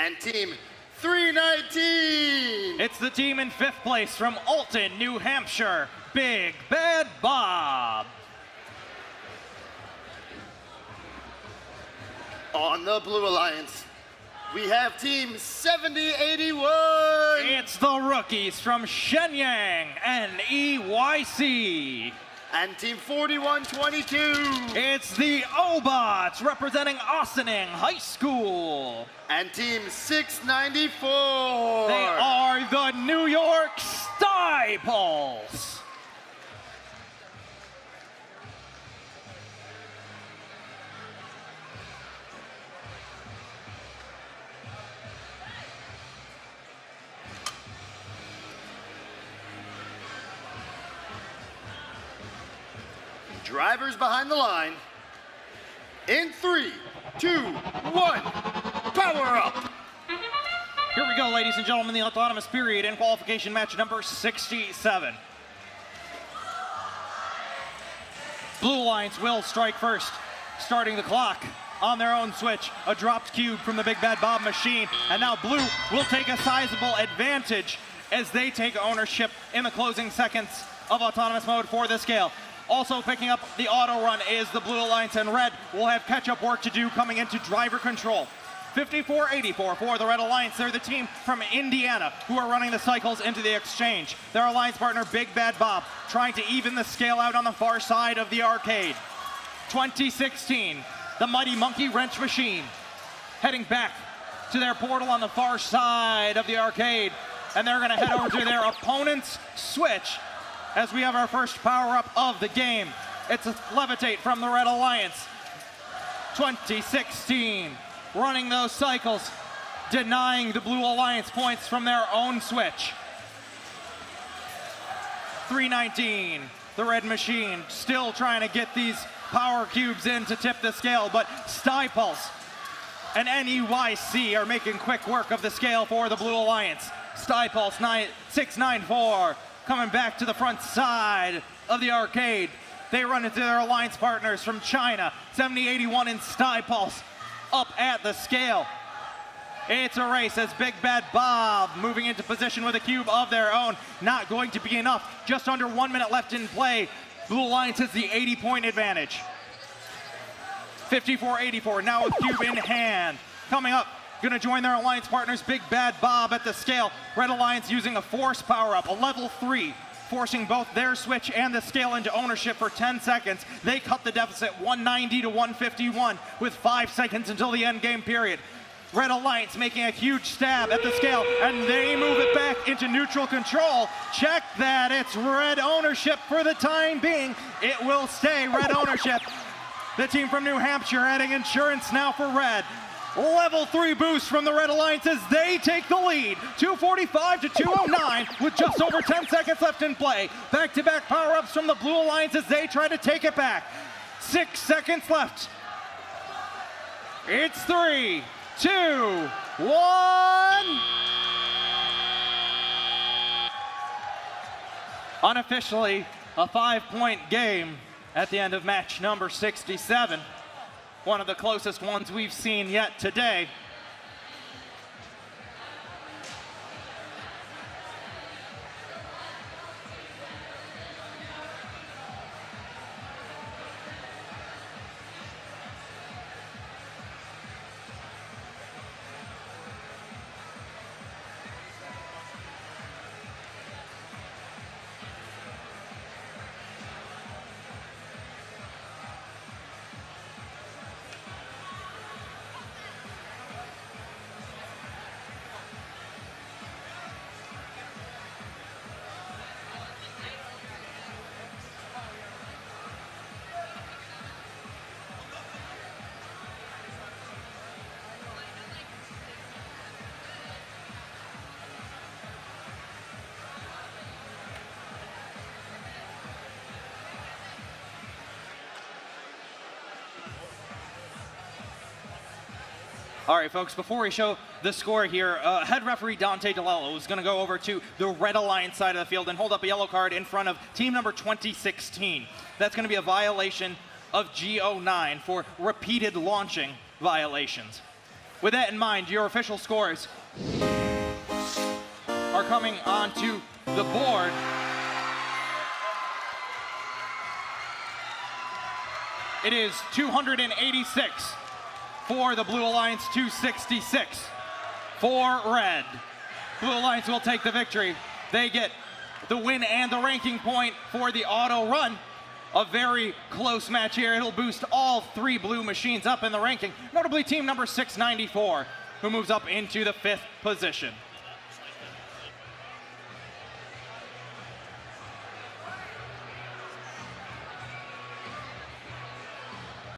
And team 319. It's the team in 5th place from Alton, New Hampshire, Big Bad Bob. On the Blue Alliance, we have team 7081. It's the rookies from Shenyang, NEYC. And team 4122. It's the Obots representing Ossining High School. And team 694. They are the New York Stieples. Drivers behind the line. In 3, 2, 1, power up. Here we go, ladies and gentlemen, the autonomous period in qualification match number 67. Blue Alliance will strike first, starting the clock on their own switch. A dropped cube from the Big Bad Bob machine, and now Blue will take a sizable advantage as they take ownership in the closing seconds of autonomous mode for the scale. Also picking up the auto run is the Blue Alliance, and Red will have catch-up work to do coming into driver control. 54-84 for the Red Alliance. They're the team from Indiana who are running the cycles into the exchange. Their alliance partner, Big Bad Bob, trying to even the scale out on the far side of the arcade. 2016, the Mighty Monkey Wrench Machine heading back to their portal on the far side of the arcade, and they're going to head over to their opponent's switch as we have our first power-up of the game. It's a Levitate from the Red Alliance. 2016, running those cycles, denying the Blue Alliance points from their own switch. 319, the Red Machine, still trying to get these power cubes in to tip the scale, but Stieples and NEYC are making quick work of the scale for the Blue Alliance. Stieples 694, coming back to the front side of the arcade. They run into their alliance partners from China, 7081 and Stieples up at the scale. It's a race as Big Bad Bob moving into position with a cube of their own. Not going to be enough. Just under 1 minute left in play. Blue Alliance has the 80-point advantage. 54-84, now with cube in hand. Coming up, gonna join their alliance partners, Big Bad Bob at the scale. Red Alliance using a force power-up, a level 3, forcing both their switch and the scale into ownership for 10 seconds. They cut the deficit 190 to 151 with 5 seconds until the end game period. Red Alliance making a huge stab at the scale, and they move it back into neutral control. Check that, it's Red ownership for the time being. It will stay Red ownership. The team from New Hampshire adding insurance now for Red. Level 3 boost from the Red Alliance as they take the lead. 245 to 209 with just over 10 seconds left in play. Back-to-back power-ups from the Blue Alliance as they try to take it back. 6 seconds left. It's 3, 2, 1. Unofficially, a 5-point game at the end of match number 67. One of the closest ones we've seen yet today. All right, folks, before we show the score here, head referee Dante DeLello is going to go over to the Red Alliance side of the field and hold up a yellow card in front of team number 2016. That's going to be a violation of G09 for repeated launching violations. With that in mind, your official scores are coming onto the board. It is 286 for the Blue Alliance, 266 for Red. Blue Alliance will take the victory. They get the win and the ranking point for the auto run. A very close match here. It'll boost all three blue machines up in the ranking, notably team number 694, who moves up into the 5th position.